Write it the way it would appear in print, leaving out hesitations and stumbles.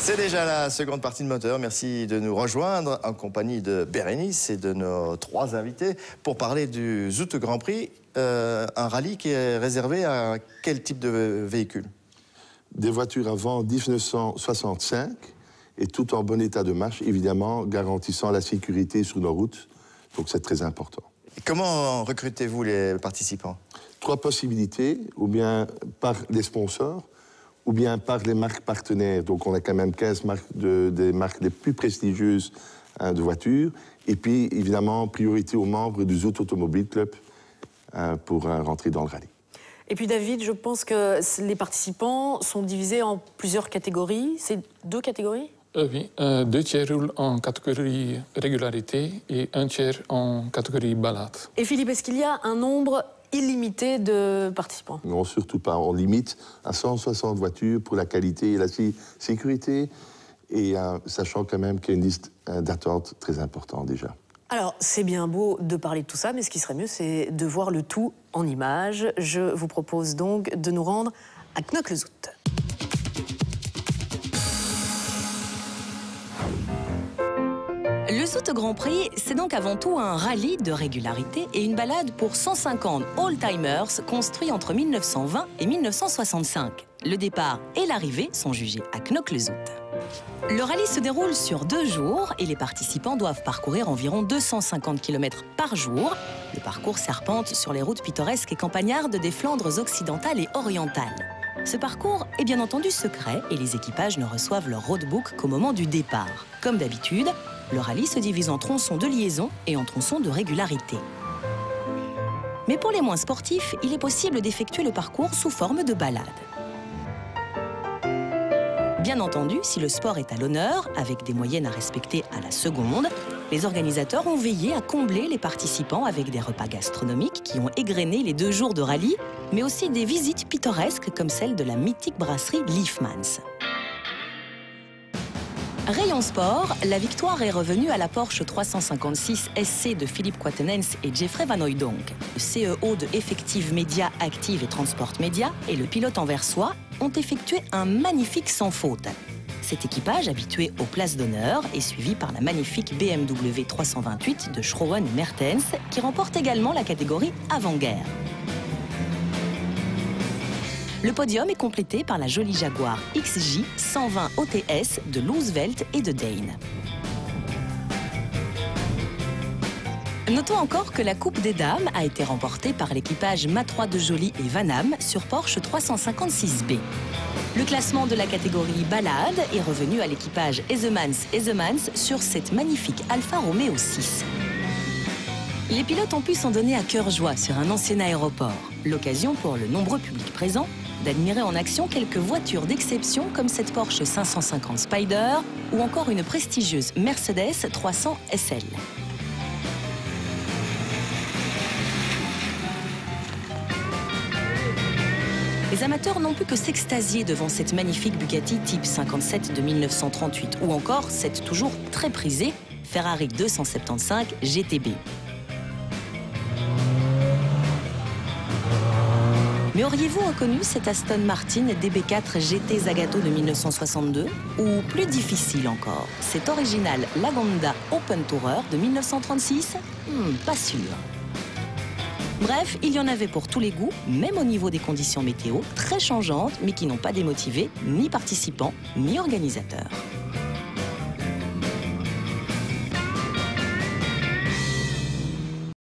C'est déjà la seconde partie de Moteur. Merci de nous rejoindre en compagnie de Bérénice et de nos trois invités pour parler du Zoute Grand Prix, un rallye qui est réservé à quel type de véhicule? Des voitures avant 1965 et tout en bon état de marche, évidemment, garantissant la sécurité sur nos routes. Donc c'est très important. Et comment recrutez-vous les participants? Trois possibilités, ou bien par les sponsors, ou bien par les marques partenaires. Donc on a quand même 15 marques des marques les plus prestigieuses de voitures. Et puis évidemment, priorité aux membres du Zoute Automobile Club pour rentrer dans le rallye. Et puis David, je pense que les participants sont divisés en plusieurs catégories. C'est 2 catégories? Oui, 2 tiers roulent en catégorie régularité et 1 tiers en catégorie balade. Et Philippe, est-ce qu'il y a un nombre illimité de participants? Non, surtout pas. On limite à 160 voitures pour la qualité et la sécurité, et sachant quand même qu'il y a une liste d'attente très importante déjà. Alors, c'est bien beau de parler de tout ça, mais ce qui serait mieux, c'est de voir le tout en images. Je vous propose donc de nous rendre à Knokke-le-Zoute. Le Zoute Grand Prix, c'est donc avant tout un rallye de régularité et une balade pour 150 old-timers construits entre 1920 et 1965. Le départ et l'arrivée sont jugés à Knokke-le-Zoute. Le rallye se déroule sur 2 jours et les participants doivent parcourir environ 250 km par jour. Le parcours serpente sur les routes pittoresques et campagnardes des Flandres occidentales et orientales. Ce parcours est bien entendu secret et les équipages ne reçoivent leur roadbook qu'au moment du départ. Comme d'habitude, le rallye se divise en tronçons de liaison et en tronçons de régularité. Mais pour les moins sportifs, il est possible d'effectuer le parcours sous forme de balade. Bien entendu, si le sport est à l'honneur, avec des moyennes à respecter à la seconde, les organisateurs ont veillé à combler les participants avec des repas gastronomiques qui ont égrené les 2 jours de rallye, mais aussi des visites pittoresques comme celle de la mythique brasserie Liefmans. Rayon sport, la victoire est revenue à la Porsche 356 SC de Philippe Quatennens et Jeffrey Van Hooijdonk. Le CEO de Effective Média, Active et Transport Média et le pilote anversois ont effectué un magnifique sans faute. Cet équipage, habitué aux places d'honneur, est suivi par la magnifique BMW 328 de Schroen et Mertens, qui remporte également la catégorie avant-guerre. Le podium est complété par la jolie Jaguar XJ 120 OTS de Loosevelt et de Dane. Notons encore que la Coupe des Dames a été remportée par l'équipage Matrois de Joly et Vanham sur Porsche 356B. Le classement de la catégorie balade est revenu à l'équipage Ezemans sur cette magnifique Alfa Romeo 6. Les pilotes ont pu s'en donner à cœur joie sur un ancien aéroport. L'occasion pour le nombreux public présent d'admirer en action quelques voitures d'exception comme cette Porsche 550 Spider ou encore une prestigieuse Mercedes 300 SL. Les amateurs n'ont pu que s'extasier devant cette magnifique Bugatti Type 57 de 1938 ou encore cette toujours très prisée Ferrari 275 GTB. Mais auriez-vous reconnu cette Aston Martin DB4 GT Zagato de 1962? Ou plus difficile encore, cet original Lagonda Open Tourer de 1936? Pas sûr. Bref, il y en avait pour tous les goûts, même au niveau des conditions météo, très changeantes, mais qui n'ont pas démotivé ni participants, ni organisateurs.